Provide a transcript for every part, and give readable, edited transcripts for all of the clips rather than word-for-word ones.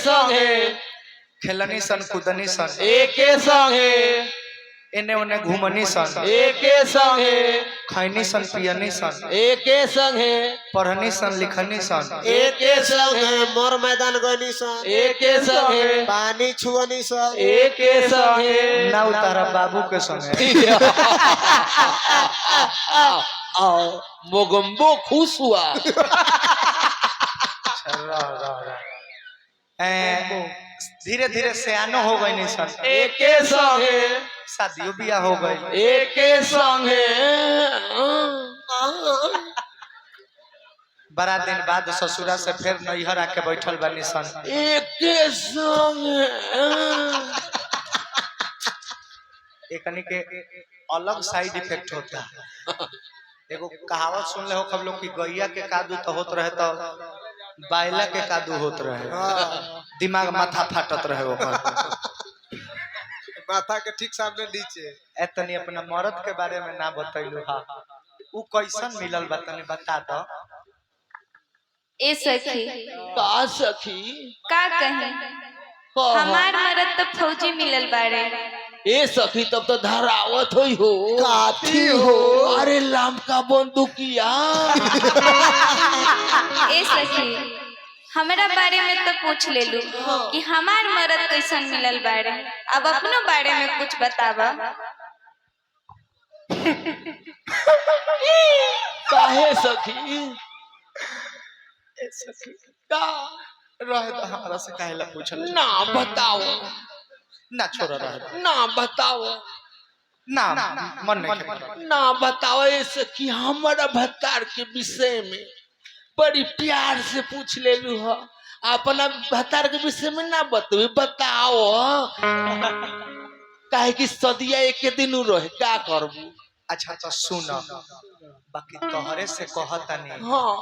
संगे खेलनी सन कूदनी सन एके संगे एने ओने घूमनी सन एके संगे खैनी सन पियनी सन एके संगे पढ़नी सन लिखनी सन एके संगे मोर मैदान गनी सन एके संगे पानी छुअनी सन एके संगे ना उतारा बाबू के संगे मोगम्बो खुश हुआ धीरे धीरे सियानो हो गई नहीं सन एके संगे शादियों बियाह हो गई एके संगे बड़ा दिन बाद ससुरा से फिर नैहर आके बैठल बनी सन एके संगे एकनी के अलग साइड इफेक्ट होता है एगो कहावत सुन ले हो कब लोग की गैया के कादू तो होत रहे तो बायला के कादू होत रहे दिमाग माथा फाटत रहे ओकर माथा के ठीक सामने नीचे एतनी अपना मर्द के बारे में ना बतैलू हा उ कैसन मिलल बा तनी बता दो ए सखी का सखी का कहे हमार मरद तो फौजी मिलल बारे ए सखी तब तो धरावत होई हो काठी हो अरे लाम का बंदूकिया ए सखी हमरा बारे में तो पूछ ले लू कि हमार मरद कैसन मिलल बारे अब अपनो बारे में कुछ बतावा काहे सखी का रहे तो हमरा से काहेला पूछल ना बताओ ना छोड़ रहे ना बताओ ना मन नहीं के ना बताओ ए सखी हमारा भत्तार के विषय में बड़ी प्यार से पूछ ले लू हो अपना भत्तार के विषय में ना बताओ काहे कि सदिया एक दिन रहे का करबू अच्छा तो सुन बाकी तोहरे से कहता नहीं हाँ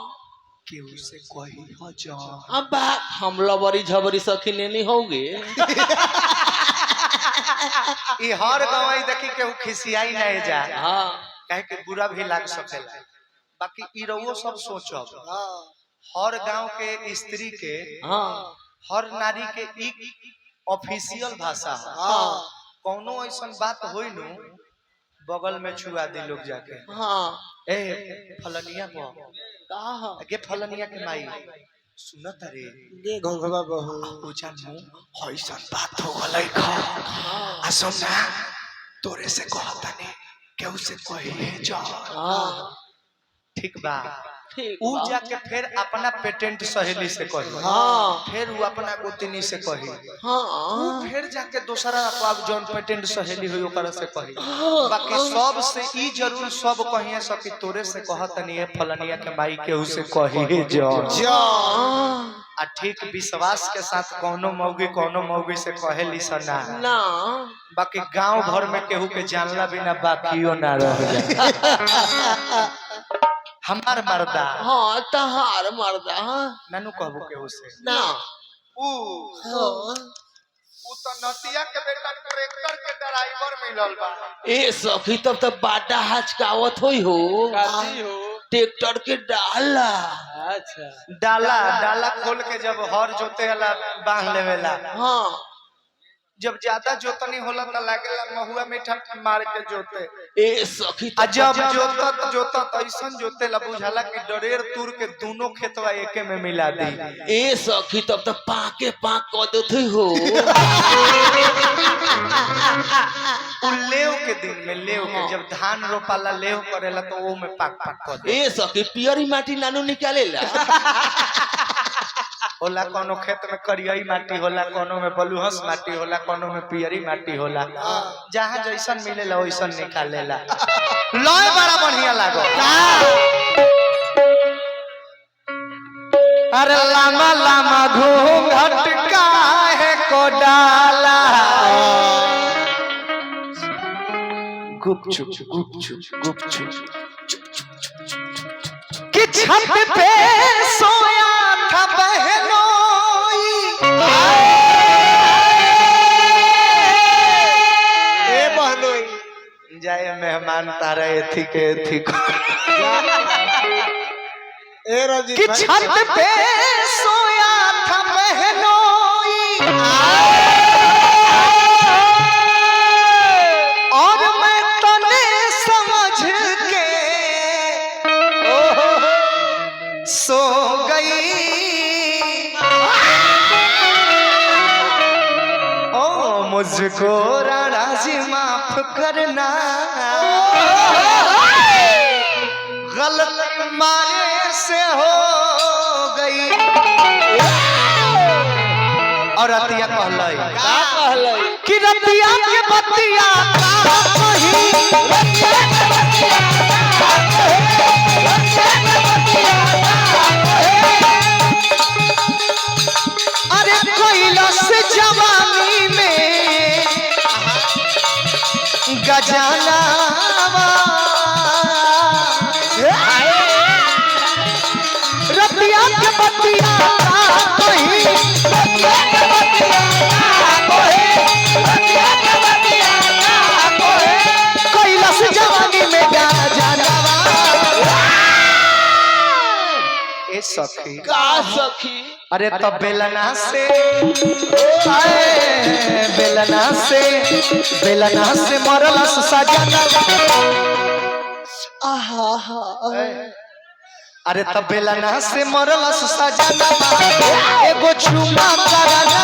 कि उसे कोई हो जा अब हम लबरी झबरी सखी नहीं होगे ई हर गवाई देखी के खिसियाई नहीं जा हाँ कहे के बुरा भी लाग सकेला बाकी ई रउओ सब सोचब हर गांव के स्त्री के हाँ हर नारी के एक ऑफिशियल भाषा है कौनो ऐसा बात होई नु बगल में छुआ दे लोग जाके हाँ ए फलनिया को कहा के फलनिया के माई सुनत रे गे घोंघवा बहू पूछा मु होइसन बात हो गलै खा आ सुन ना तोरे से कहता ने केहू से कहिले जा हाँ ठीक बा ठीक उ जाके फिर अपना पेटेंट सहेली से कही हाँ फिर उ अपना गोतनी से कही हाँ फिर जाके दूसरा आप जौन पेटेंट सहेली होई ओकरा से कही बाकी सब से ई जरूर सब कहिए सकी तोरे से कहत नहीं है फलनिया के माई केहू से कही जा आ ठीक विश्वास के साथ कोनो मौगी से कहेली सना ना बाकी गांव भर में केहू के जानला बिना बाकियो ना रह जाए हमार मर्दा हाँ तहार मर्दा नानू कहबो केहू से ना उ तो नतिया के बेटा ट्रैक्टर के ड्राइवर मिलल बा ए सखी तब तो बाटा हचकावत होई हो ट्रैक्टर के डाला अच्छा डाला खोल के जब हर जोते वाला बांध लेवेला हाँ जब ज्यादा जोतनी होला त लागेला महुआ मीठा मार के जोते ए सखी आ जब जोतत ऐसन जोतेला बुझाला कि डरेर तुर के दोनों खेतवा एके में मिला दी ए सखी तब तो पाके पाक कर देते हो लेव के दिन में लेव के जब धान रोपाला लेव करेला तो वो में पाक कर दे ए सखी पियरी माटी नानू निकालेला होला कोनो खेत में करियाई माटी होला कोनो में बलुहस माटी होला कोनो में पियरी माटी होला जहां जैसन मिलेला वैसन निकालेला लय बड़ा बढ़िया लागो अरे लामा लामा घूंघट काहे को डाला गुपचुप कि छत पे सोया था बहनोई ए बहनोई जाए मेहमान तारा एथी के एथी ए रजी कि छत पे सोया था बहनोई मुझको राणा जी माफ करना, गलत मारे से हो गई। और रतिया कहलाई का कहलै कि रतिया के बतिया का कही, अरे कैलाश जवानी में गजानावा, रतिया के बतिया का कही, कैलाश जवानी में गजानावा। ए सखी का सखी अरे तब बेलना से बेलना से मरलस सजना। अरे तब बेलना से मरलस सजना, एगो चुमा कराना।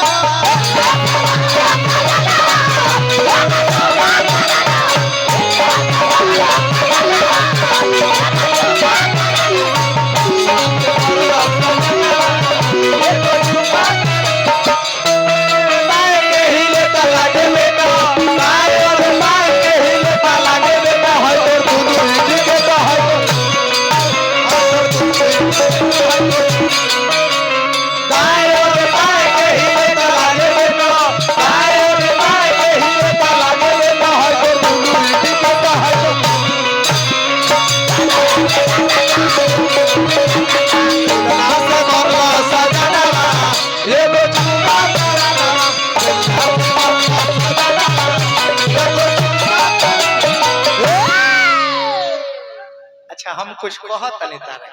अच्छा हम कुछ कहत तनी तारे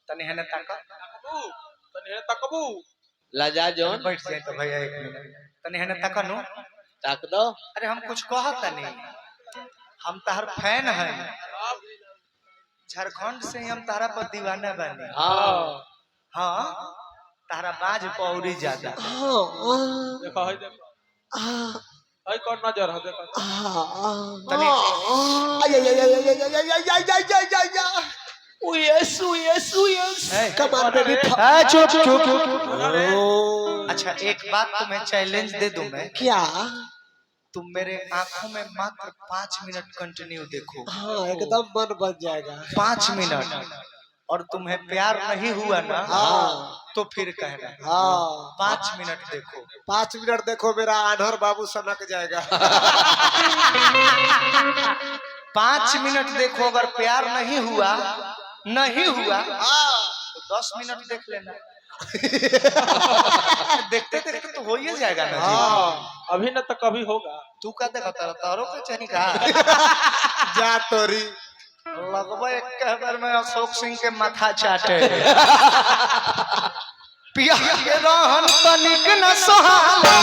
तनी हने तकबू लजा जोन बैठ जाए तो भैया एक मिनट तनी हने तकनु ताक दो। अरे हम कुछ कहत तनी, हम तार फैन हैं, झारखंड से ही हम तारा पर दीवाना बने। हाँ हाँ तारा बाज पौड़ी ज्यादा। देखो हाय कौन नजर है देखो तनी कमाल में भी चुप चुप। अच्छा एक बात तुम्हें चैलेंज दे दूं मैं, क्या? तुम मेरे आंखों में मात्र 5 मिनट कंटिन्यू देखो। हाँ एकदम मन बन जाएगा। 5 मिनट, और तुम्हें प्यार नहीं हुआ ना हाँ तो फिर कहना। हाँ 5 मिनट देखो। 5 मिनट देखो, मेरा आनहर बाबू सनक जाएगा। 5 मिनट देखो, अगर प्यार नहीं हुआ तो 10 मिनट देख लेना। देखते देखते तो हो ही जाएगा ना जी। अभी न तो कभी होगा। तू का देखा तारो के चनी का जा तोरी लगभग एक बार में अशोक सिंह के माथा चाटे। पिया के रहन तनिक न सहाला,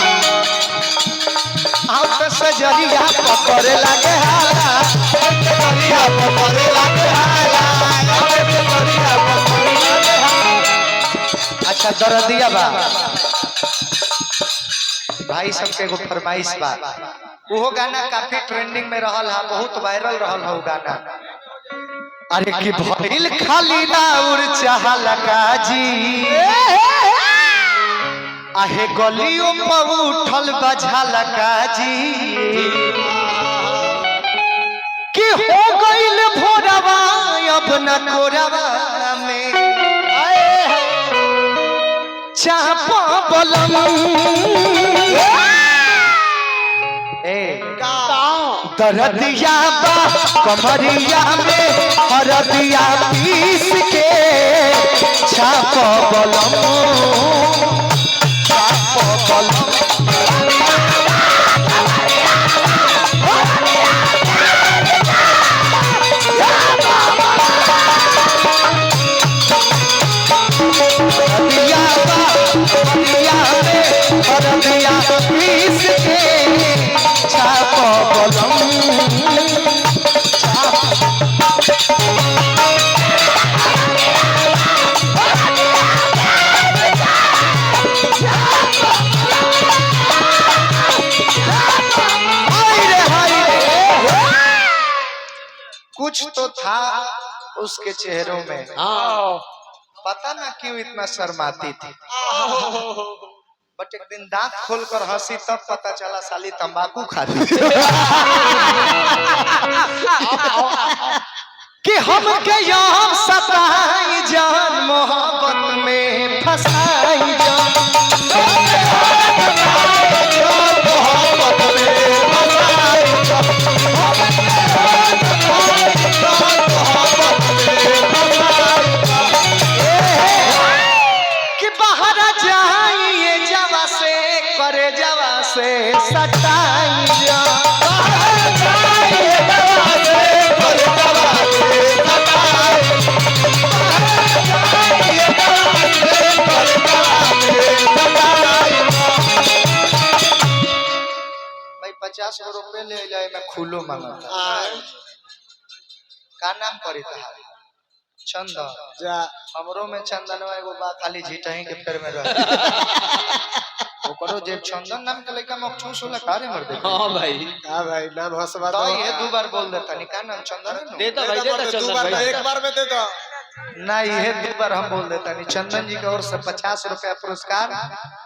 आप सजरिया पकड़े लागे हाला, सजरिया पकड़े लागे हाला, सजरिया पकड़े लागे हाला। अच्छा दर्दिया बा भाई सबके एगो फरमाइश बा, वो गाना काफी ट्रेंडिंग में रहल है, बहुत वायरल रहल है वो गाना। अरे की भइल खाली राउर चाहलका जी, आहे गलियों पर उठल बझलका जी, कि हो गइल भोरवा अब न कोरवा में चापा बलम। दरदिया बा कमरिया में हरदिया पीस के छाप बलम, छाप बलम। हरदिया बा कमरिया में हरदिया पीस के छाप बलम, छाप कुछ तो था उसके चेहरों में, हाँ पता ना क्यों इतना शर्माती थी। बट एक दिन दांत खोलकर हंसी तब पता चला साली तंबाकू खाती थी। कि हम के यहाँ सताई जान मोहब्बत में फसाई जान, कि बाहर जाइए जवा से करे जवा से सताई जान, भाई 50 रुपए ले जाए मैं खुलो मांगता। का नाम पड़ी था? चंदन। जा हमरो में चंदनवा एगो बा, खाली झिटही के फेर में रह ओकरो जे चंदन नाम के लइका मखचूस होला कारे मर दे। हाँ भाई हाँ भाई नाम हंसवा तो दो। ये दो बार बोल देता नहीं का नाम चंदन है दे ना? दो भाई, दे दो दो चंदन बार भाई। एक बार में दे दो। ना ये दो बार हम बोल देता नहीं। चंदन जी की ओर से 50 रुपया पुरस्कार,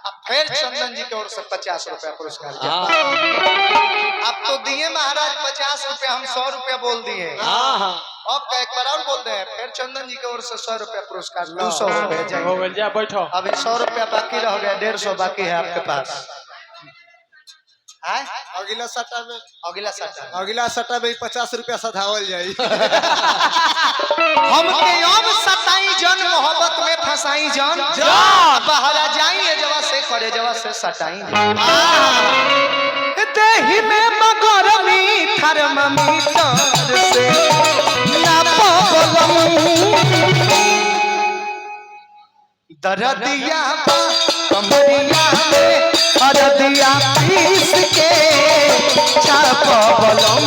अब फिर चंदन जी की ओर से 50 रुपया पुरस्कार। हाँ अब तो दिए महाराज 50 रुपया, हम 100 रुपया बोल दिए। हाँ अब का एक बार और बोल दे, फिर चंदन जी की ओर से 100 रुपया पुरस्कार, 200 हो गए हो जाएंगे। गया, जा बैठो। अभी 100 रुपया बाकी रह गया, 150 बाकी है आपके पास। अगला सट्टा में अगला सट्टा अगला सट्टा में 50 रुपया सधावल जाई। हम के अब सताई जन मोहब्बत में फंसाई जन, बाहर जाइए जवा से करे जवा से सताई देही में मगरमी थर्मामीटर से ना पलम दरदिया कमरिया में हरदिया पीस के छाप बलम